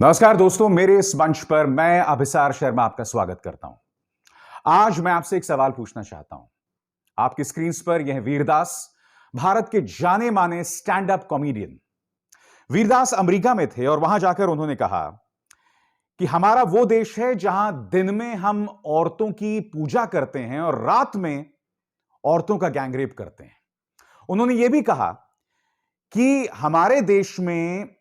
नमस्कार दोस्तों, मेरे इस मंच पर मैं अभिसार शर्मा आपका स्वागत करता हूं। आज मैं आपसे एक सवाल पूछना चाहता हूं। आपकी स्क्रीन पर यह वीरदास, भारत के जाने माने stand up comedian. Vir Das America में थे और वहां जाकर उन्होंने कहा कि हमारा वो देश है जहां दिन में हम औरतों की पूजा करते हैं और रात में औरतों का गैंगरेप करते हैं। उन्होंने यह भी कहा कि हमारे देश में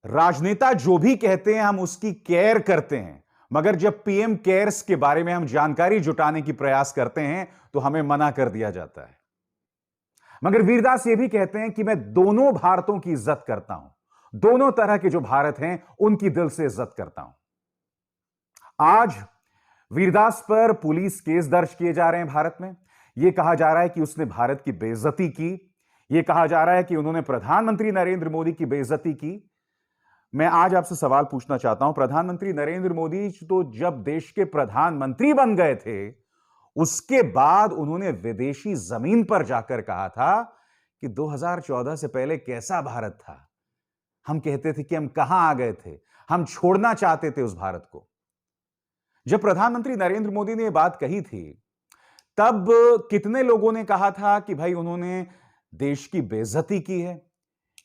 राजनेता जो भी कहते हैं हम उसकी केयर करते हैं, मगर जब पीएम केयर्स के बारे में हम जानकारी जुटाने की प्रयास करते हैं तो हमें मना कर दिया जाता है। मगर वीरदास ये भी कहते हैं कि मैं दोनों भारतों की इज्जत करता हूं, दोनों तरह के जो भारत हैं उनकी दिल से इज्जत करता हूं। आज वीरदास पर पुलिस केस दर्ज किए जा रहे हैं भारत में। यह कहा जा रहा है कि उसने भारत की बेइज्जती की, यह कहा जा रहा है कि उन्होंने प्रधानमंत्री नरेंद्र मोदी की बेइज्जती की। मैं आज आपसे सवाल पूछना चाहता हूं, प्रधानमंत्री नरेंद्र मोदी तो जब देश के प्रधानमंत्री बन गए थे, उसके बाद उन्होंने विदेशी जमीन पर जाकर कहा था कि 2014 से पहले कैसा भारत था। हम कहते थे कि हम कहां आ गए थे, हम छोड़ना चाहते थे उस भारत को। जब प्रधानमंत्री नरेंद्र मोदी ने यह बात कही थी, तब कितने लोगों ने कहा था कि भाई उन्होंने देश की बेइज्जती की है,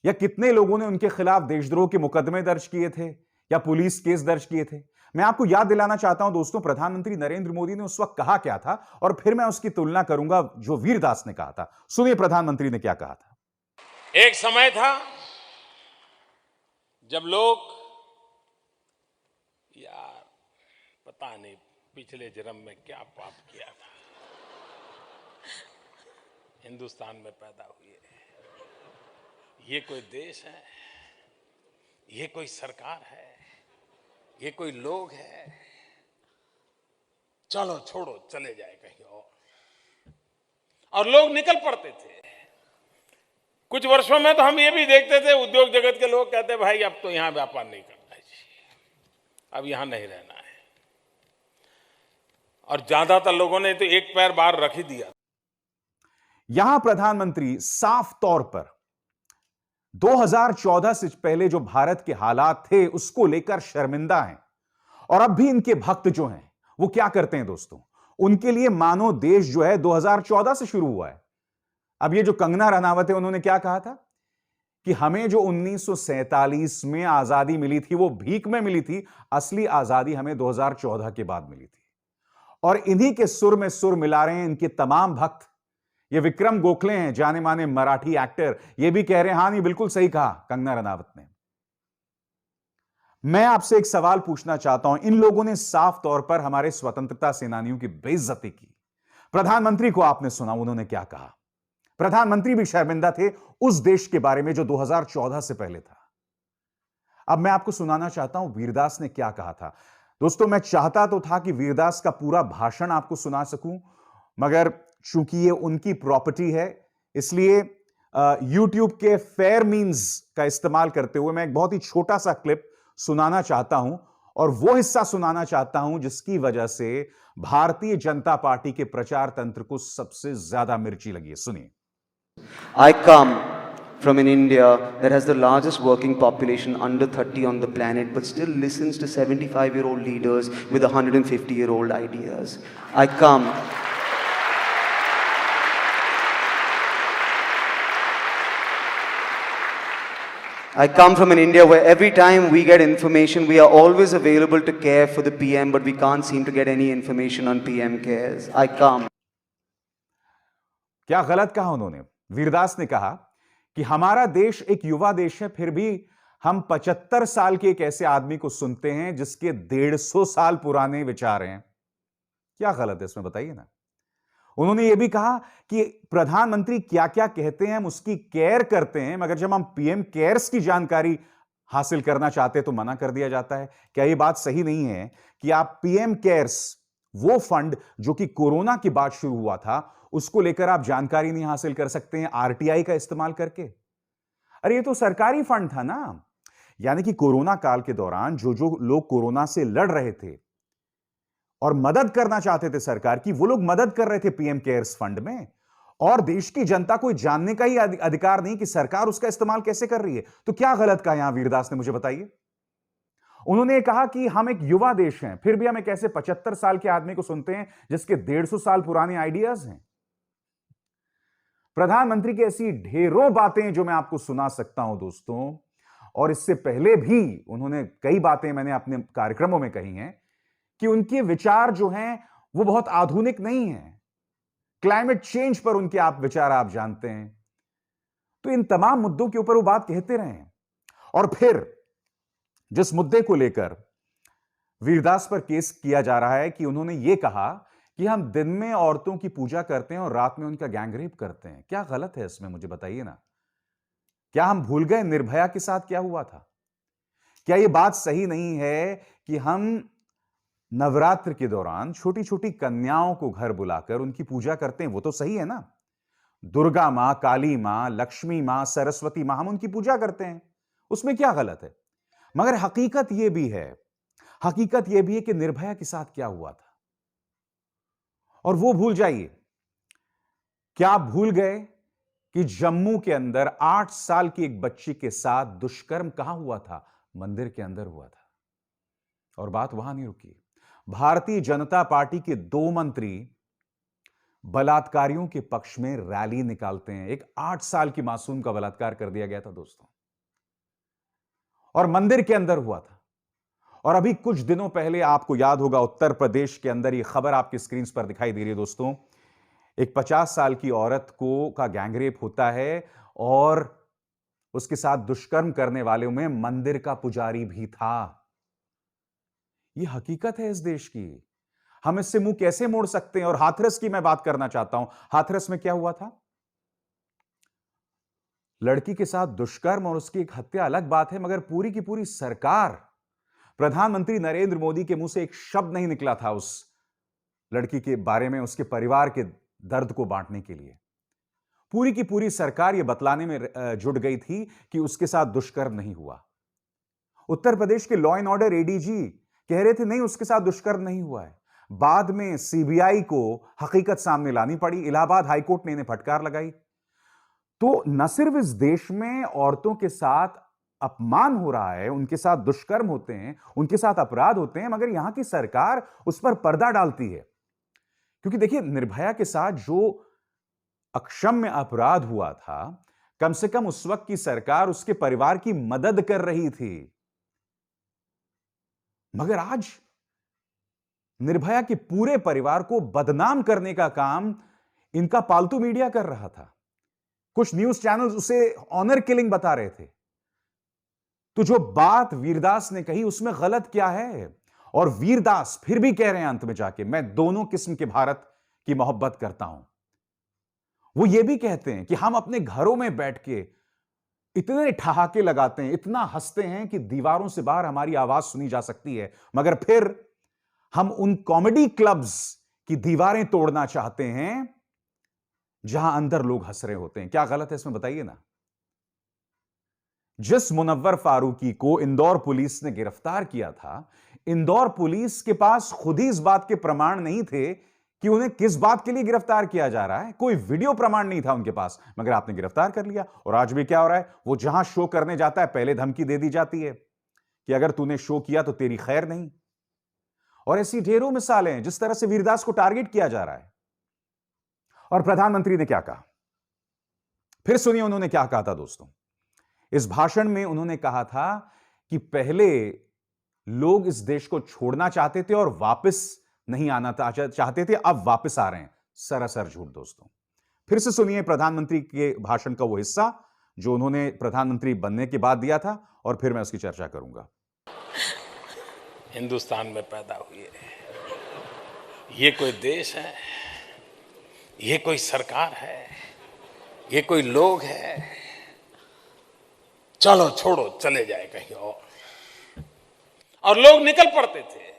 या कितने लोगों ने उनके खिलाफ देशद्रोह के मुकदमे दर्ज किए थे या पुलिस केस दर्ज किए थे। मैं आपको याद दिलाना चाहता हूं दोस्तों, प्रधानमंत्री नरेंद्र मोदी ने उस वक्त कहा क्या था और फिर मैं उसकी तुलना करूंगा जो वीरदास ने कहा था। सुनिए प्रधानमंत्री ने क्या कहा था। एक समय था जब लोग, यार पता नहीं पिछले जन्म में क्या पाप किया था, हिंदुस्तान में पैदा हुए, ये कोई देश है, ये कोई सरकार है, ये कोई लोग है, चलो छोड़ो चले जाए कहीं और लोग निकल पड़ते थे। कुछ वर्षों में तो हम ये भी देखते थे, उद्योग जगत के लोग कहते भाई अब तो यहां व्यापार नहीं करना है जी, अब यहां नहीं रहना है, और ज्यादातर लोगों ने तो एक पैर बाहर रख ही दिया। यहां प्रधानमंत्री साफ तौर पर 2014 से पहले जो भारत के हालात थे उसको लेकर शर्मिंदा हैं। और अब भी इनके भक्त जो हैं वो क्या करते हैं दोस्तों, उनके लिए मानो देश जो है 2014 से शुरू हुआ है। अब ये जो कंगना रनावत है, उन्होंने क्या कहा था कि हमें जो 1947 में आजादी मिली थी वो भीख में मिली थी, असली आजादी हमें 2014 के बाद मिली थी। और इन्हीं के सुर में सुर मिला रहे हैं इनके तमाम भक्त। ये विक्रम गोखले हैं, जाने माने मराठी एक्टर, ये भी कह रहे हैं हां नहीं बिल्कुल सही कहा कंगना रनावत ने। मैं आपसे एक सवाल पूछना चाहता हूं, इन लोगों ने साफ तौर पर हमारे स्वतंत्रता सेनानियों की बेइज्जती की। प्रधानमंत्री को आपने सुना उन्होंने क्या कहा। प्रधानमंत्री भी शर्मिंदा थे उस देश के बारे में जो 2014 से पहले था। अब मैं आपको सुनाना चाहता हूं वीरदास ने क्या कहा था। दोस्तों, मैं चाहता तो था कि वीरदास का पूरा भाषण आपको सुना सकूं, मगर चूंकि ये उनकी प्रॉपर्टी है, इसलिए YouTube के फेयर मीन्स का इस्तेमाल करते हुए मैं एक बहुत ही छोटा सा क्लिप सुनाना चाहता हूं, और वो हिस्सा सुनाना चाहता हूं जिसकी वजह से भारतीय जनता पार्टी के प्रचार तंत्र को सबसे ज्यादा मिर्ची लगी है। सुनिए। I come from an India that has the largest working population under 30 on the planet, but still listens to 75-year-old leaders with 150-year-old ideas. I come from an India where every time we get information, we are always available to care for the PM, but we can't seem to get any information on PM Cares. I come. क्या गलत कहा उन्होंने? वीरदास ने कहा कि हमारा देश एक युवा देश है, फिर भी हम 75 साल के एक ऐसे आदमी को सुनते हैं जिसके 150 साल पुराने विचार हैं। क्या गलत है इसमें बताइए ना। उन्होंने यह भी कहा कि प्रधानमंत्री क्या क्या कहते हैं हम उसकी केयर करते हैं, मगर जब हम पीएम केयर्स की जानकारी हासिल करना चाहते हैं तो मना कर दिया जाता है। क्या यह बात सही नहीं है कि आप पीएम केयर्स, वो फंड जो कि कोरोना के बाद शुरू हुआ था, उसको लेकर आप जानकारी नहीं हासिल कर सकते हैं आरटीआई का इस्तेमाल करके? अरे ये तो सरकारी फंड था ना। यानी कि कोरोना काल के दौरान जो जो लोग कोरोना से लड़ रहे थे और मदद करना चाहते थे सरकार की, वो लोग मदद कर रहे थे पीएम केयर्स फंड में, और देश की जनता को जानने का ही अधिकार नहीं कि सरकार उसका इस्तेमाल कैसे कर रही है। तो क्या गलत कहा यहां वीरदास ने, मुझे बताइए। उन्होंने कहा कि हम एक युवा देश हैं, फिर भी हम एक ऐसे 75 साल के आदमी को सुनते हैं जिसके 150 साल पुराने आइडियाज हैं। प्रधानमंत्री की ऐसी ढेरों बातें जो मैं आपको सुना सकता हूं दोस्तों, और इससे पहले भी उन्होंने कई बातें मैंने अपने कार्यक्रमों में कही हैं कि उनके विचार जो हैं वो बहुत आधुनिक नहीं हैं। क्लाइमेट चेंज पर उनके विचार आप जानते हैं। तो इन तमाम मुद्दों के ऊपर वो बात कहते रहे। और फिर जिस मुद्दे को लेकर वीरदास पर केस किया जा रहा है कि उन्होंने ये कहा कि हम दिन में औरतों की पूजा करते हैं और रात में उनका गैंगरेप करते हैं। क्या गलत है इसमें, मुझे बताइए ना। क्या हम भूल गए निर्भया के साथ क्या हुआ था? क्या यह बात सही नहीं है कि हम नवरात्र के दौरान छोटी छोटी कन्याओं को घर बुलाकर उनकी पूजा करते हैं? वो तो सही है ना। दुर्गा मां, काली मां, लक्ष्मी मां, सरस्वती मां, हम उनकी पूजा करते हैं, उसमें क्या गलत है? मगर हकीकत यह भी है कि निर्भया के साथ क्या हुआ था। और वो भूल जाइए। क्या आप भूल गए कि जम्मू के अंदर 8 साल की एक बच्ची के साथ दुष्कर्म कहां हुआ था? मंदिर के अंदर हुआ था। और बात वहां नहीं रुकी। भारतीय जनता पार्टी के 2 मंत्री बलात्कारियों के पक्ष में रैली निकालते हैं। एक 8 साल की मासूम का बलात्कार कर दिया गया था दोस्तों, और मंदिर के अंदर हुआ था। और अभी कुछ दिनों पहले आपको याद होगा, उत्तर प्रदेश के अंदर, यह खबर आपकी स्क्रीन पर दिखाई दे रही है दोस्तों, एक 50 साल की औरत का गैंगरेप होता है और उसके साथ दुष्कर्म करने वालों में मंदिर का पुजारी भी था। यह हकीकत है इस देश की। हम इससे मुंह कैसे मोड़ सकते हैं? और हाथरस की मैं बात करना चाहता हूं। हाथरस में क्या हुआ था? लड़की के साथ दुष्कर्म और उसकी एक हत्या अलग बात है, मगर पूरी की पूरी सरकार, प्रधानमंत्री नरेंद्र मोदी के मुंह से एक शब्द नहीं निकला था उस लड़की के बारे में, उसके परिवार के दर्द को बांटने के लिए। पूरी की पूरी सरकार यह बतलाने में जुट गई थी कि उसके साथ दुष्कर्म नहीं हुआ। उत्तर प्रदेश के लॉ एंड ऑर्डर एडीजी कह रहे थे नहीं, उसके साथ दुष्कर्म नहीं हुआ है। बाद में सीबीआई को हकीकत सामने लानी पड़ी। इलाहाबाद हाईकोर्ट ने इन्हें फटकार लगाई। तो न सिर्फ इस देश में औरतों के साथ अपमान हो रहा है, उनके साथ दुष्कर्म होते हैं, उनके साथ अपराध होते हैं, मगर यहां की सरकार उस पर पर्दा डालती है। क्योंकि देखिए, निर्भया के साथ जो अक्षम्य अपराध हुआ था, कम से कम उस वक्त की सरकार उसके परिवार की मदद कर रही थी। मगर आज निर्भया के पूरे परिवार को बदनाम करने का काम इनका पालतू मीडिया कर रहा था। कुछ न्यूज चैनल्स उसे ऑनर किलिंग बता रहे थे। तो जो बात वीरदास ने कही उसमें गलत क्या है? और वीरदास फिर भी कह रहे हैं अंत में जाके, मैं दोनों किस्म के भारत की मोहब्बत करता हूं। वो ये भी कहते हैं कि हम अपने घरों में बैठ के इतने ठहाके लगाते हैं, इतना हंसते हैं कि दीवारों से बाहर हमारी आवाज सुनी जा सकती है, मगर फिर हम उन कॉमेडी क्लब्स की दीवारें तोड़ना चाहते हैं जहां अंदर लोग हंस रहे होते हैं। क्या गलत है इसमें, बताइए ना। जिस मुनव्वर फारूकी को इंदौर पुलिस ने गिरफ्तार किया था, इंदौर पुलिस के पास खुद ही इस बात के प्रमाण नहीं थे कि उन्हें किस बात के लिए गिरफ्तार किया जा रहा है। कोई वीडियो प्रमाण नहीं था उनके पास, मगर आपने गिरफ्तार कर लिया। और आज भी क्या हो रहा है? वो जहां शो करने जाता है, पहले धमकी दे दी जाती है कि अगर तूने शो किया तो तेरी खैर नहीं। और ऐसी ढेरों मिसालें हैं जिस तरह से वीरदास को टारगेट किया जा रहा है। और प्रधानमंत्री ने क्या कहा? फिर सुनिए उन्होंने क्या कहा था दोस्तों। इस भाषण में उन्होंने कहा था कि पहले लोग इस देश को छोड़ना चाहते थे और वापस नहीं आना चाहते थे, अब वापस आ रहे हैं। सरासर झूठ दोस्तों। फिर से सुनिए प्रधानमंत्री के भाषण का वो हिस्सा जो उन्होंने प्रधानमंत्री बनने के बाद दिया था, और फिर मैं उसकी चर्चा करूंगा। हिंदुस्तान में पैदा हुई है, ये कोई देश है, ये कोई सरकार है, ये कोई लोग है? चलो छोड़ो, चले जाए कहीं और लोग निकल पड़ते थे।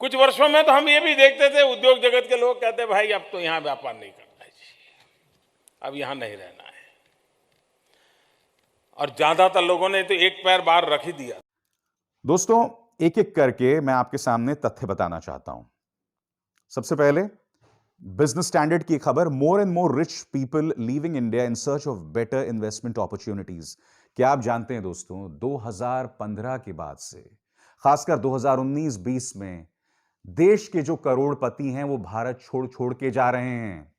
कुछ वर्षों में तो हम ये भी देखते थे, उद्योग जगत के लोग कहते भाई अब तो यहां व्यापार नहीं करना है जी, अब यहां नहीं रहना है। और ज्यादातर लोगों ने तो एक पैर बाहर रख ही दिया। दोस्तों, एक एक करके मैं आपके सामने तथ्य बताना चाहता हूं। सबसे पहले बिजनेस स्टैंडर्ड की खबर, more and more rich people leaving India in search of better investment opportunities. क्या आप जानते हैं दोस्तों, 2015 के बाद से खासकर 2019-20 में देश के जो करोड़पति हैं वो भारत छोड़ छोड़ के जा रहे हैं।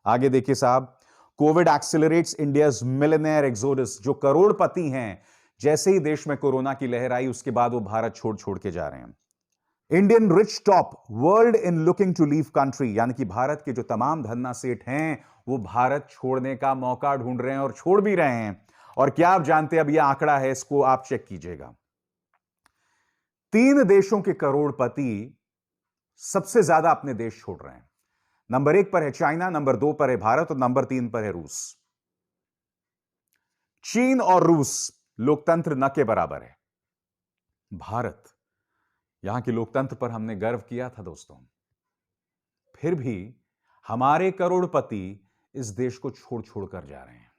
आगे देखिए साहब, Covid accelerates India's millionaire exodus. जो करोड़पति हैं, जैसे ही देश में कोरोना की लहर आई उसके बाद वो भारत छोड़ छोड़ के जा रहे हैं। Indian rich top world in looking to leave country, यानी कि भारत के जो तमाम धन्ना सेठ हैं वो भारत छोड़ने का मौका ढूंढ रहे हैं और छोड़ भी रहे हैं। और क्या आप जानते हैं, अब यह आंकड़ा है, इसको आप चेक कीजिएगा। 3 देशों के करोड़पति सबसे ज्यादा अपने देश छोड़ रहे हैं। नंबर 1 पर है चाइना, नंबर 2 पर है भारत और नंबर 3 पर है रूस। चीन और रूस लोकतंत्र न के बराबर है। भारत, यहां के लोकतंत्र पर हमने गर्व किया था दोस्तों, फिर भी हमारे करोड़पति इस देश को छोड़ छोड़ कर जा रहे हैं।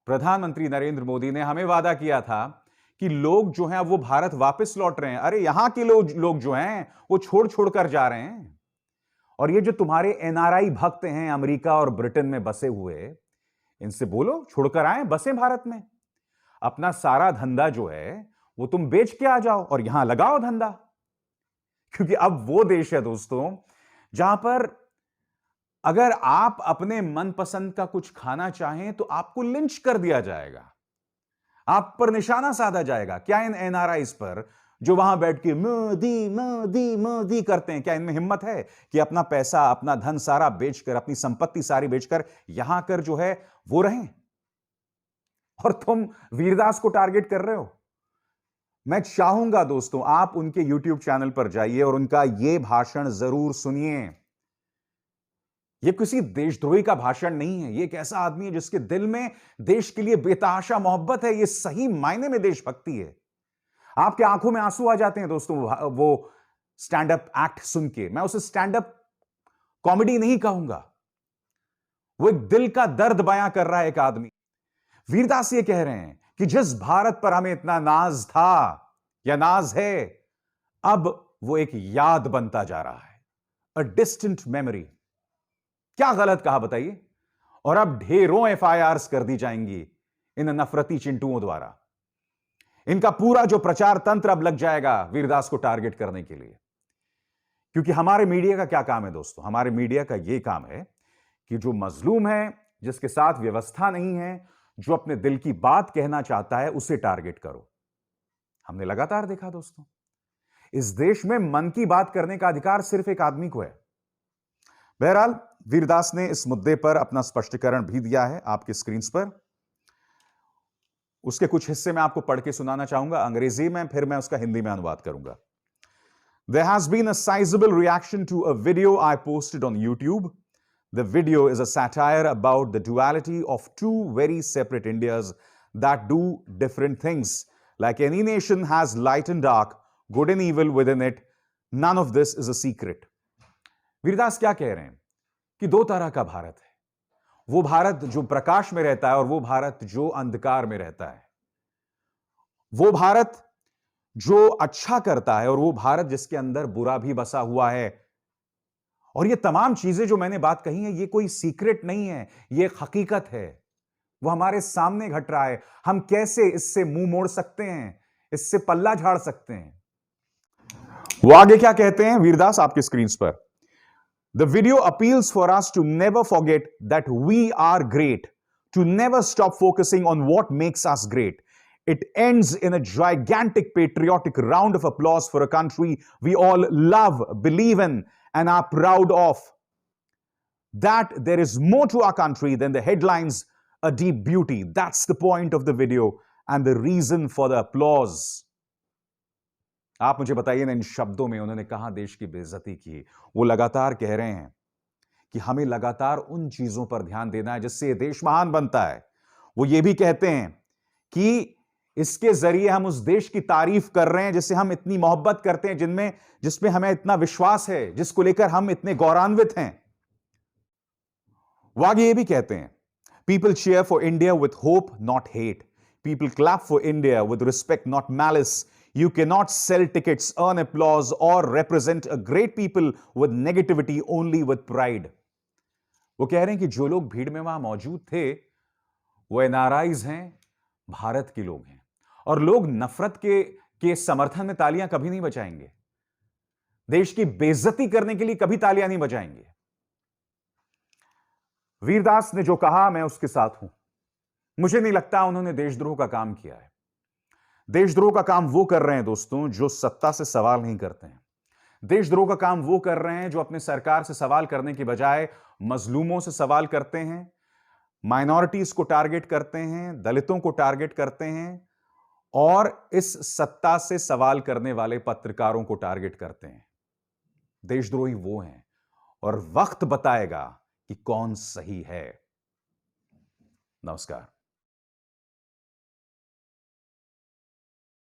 प्रधानमंत्री नरेंद्र मोदी ने हमें वादा किया था कि लोग जो हैं वो भारत वापस लौट रहे हैं। अरे यहां के लोग जो हैं वो छोड़ छोड़ कर जा रहे हैं। और ये जो तुम्हारे एनआरआई भक्त हैं अमेरिका और ब्रिटेन में बसे हुए, इनसे बोलो छोड़कर आए, बसे भारत में। अपना सारा धंधा जो है वो तुम बेच के आ जाओ और यहां लगाओ धंधा। क्योंकि अब वो देश है दोस्तों जहां पर अगर आप अपने मनपसंद का कुछ खाना चाहें तो आपको लिंच कर दिया जाएगा, आप पर निशाना साधा जाएगा। क्या इन एनआरआईज पर जो वहां बैठ के मोदी मोदी मोदी करते हैं, क्या इनमें हिम्मत है कि अपना पैसा, अपना धन सारा बेचकर, अपनी संपत्ति सारी बेचकर यहां कर जो है वो रहें? और तुम वीरदास को टारगेट कर रहे हो। मैं चाहूंगा दोस्तों आप उनके YouTube चैनल पर जाइए और उनका यह भाषण जरूर सुनिए। यह किसी देशद्रोही का भाषण नहीं है, यह एक ऐसा आदमी है जिसके दिल में देश के लिए बेतहाशा मोहब्बत है। यह सही मायने में देशभक्ति है। आपके आंखों में आंसू आ जाते हैं दोस्तों वो स्टैंड अप एक्ट सुन के। मैं उसे स्टैंड अप कॉमेडी नहीं कहूंगा, वो एक दिल का दर्द बयां कर रहा है एक आदमी। वीरदास ये कह रहे हैं कि जिस भारत पर हमें इतना नाज था या नाज है, अब वो एक याद बनता जा रहा है, अ डिस्टेंट मेमोरी। क्या गलत कहा बताइए? और अब ढेरों एफआईआर्स कर दी जाएंगी इन नफरती चिंटुओं द्वारा। इनका पूरा जो प्रचार तंत्र अब लग जाएगा वीरदास को टारगेट करने के लिए। क्योंकि हमारे मीडिया का क्या काम है दोस्तों? हमारे मीडिया का यह काम है कि जो मजलूम है, जिसके साथ व्यवस्था नहीं है, जो अपने दिल की बात कहना चाहता है, उसे टारगेट करो। हमने लगातार देखा दोस्तों, इस देश में मन की बात करने का अधिकार सिर्फ एक आदमी को है। बहरहाल वीरदास ने इस मुद्दे पर अपना स्पष्टीकरण भी दिया है आपकी स्क्रीन पर। उसके कुछ हिस्से मैं आपको पढ़ के सुनाना चाहूंगा अंग्रेजी में, फिर मैं उसका हिंदी में अनुवाद करूंगा। There has been a sizable reaction to a video I posted on YouTube. The video is a satire about the duality of two very separate Indias that do different things. Like any nation has light and dark, good and evil within it. None of this is a secret. Vir Das क्या कह रहे हैं कि दो तरह का भारत है। वो भारत जो प्रकाश में रहता है और वो भारत जो अंधकार में रहता है। वो भारत जो अच्छा करता है और वो भारत जिसके अंदर बुरा भी बसा हुआ है। और ये तमाम चीजें जो मैंने बात कही है, ये कोई सीक्रेट नहीं है, ये एक हकीकत है। वो हमारे सामने घट रहा है। हम कैसे इससे मुंह मोड़ सकते हैं, इससे पल्ला झाड़ सकते हैं? वो आगे क्या कहते हैं वीरदास आपकी स्क्रीन पर। The video appeals for us to never forget that we are great, to never stop focusing on what makes us great. It ends in a gigantic patriotic round of applause for a country we all love, believe in, and are proud of. That there is more to our country than the headlines, a deep beauty. That's the point of the video and the reason for the applause. आप मुझे बताइए ना, इन शब्दों में उन्होंने कहां देश की बेइज्जती की? वो लगातार कह रहे हैं कि हमें लगातार उन चीजों पर ध्यान देना है जिससे ये देश महान बनता है। वो ये भी कहते हैं कि इसके जरिए हम उस देश की तारीफ कर रहे हैं जिससे हम इतनी मोहब्बत करते हैं, जिसमें हमें इतना विश्वास है, जिसको लेकर हम इतने गौरवान्वित हैं। वो आगे ये भी कहते हैं, people cheer for India with hope, not hate. People clap for India with respect, not malice. You cannot sell tickets, earn applause, or represent a great people with negativity only with pride. वो कह रहे हैं कि जो लोग भीड़ में वहां मौजूद थे, वो एनआरआईज हैं, भारत के लोग हैं। और लोग नफरत के समर्थन में तालियां कभी नहीं बजाएंगे, देश की बेइज्जती करने के लिए कभी तालियां नहीं बजाएंगे। वीरदास ने जो कहा मैं उसके साथ हूं। मुझे नहीं लगता उन्होंने देशद्रोह का काम किया है। देशद्रोह का काम वो कर रहे हैं दोस्तों जो सत्ता से सवाल नहीं करते हैं। देशद्रोह का काम वो कर रहे हैं जो अपने सरकार से सवाल करने की बजाय मजलूमों से सवाल करते हैं, माइनॉरिटीज को टारगेट करते हैं, दलितों को टारगेट करते हैं और इस सत्ता से सवाल करने वाले पत्रकारों को टारगेट करते हैं। देशद्रोही वो हैं और वक्त बताएगा कि कौन सही है। नमस्कार।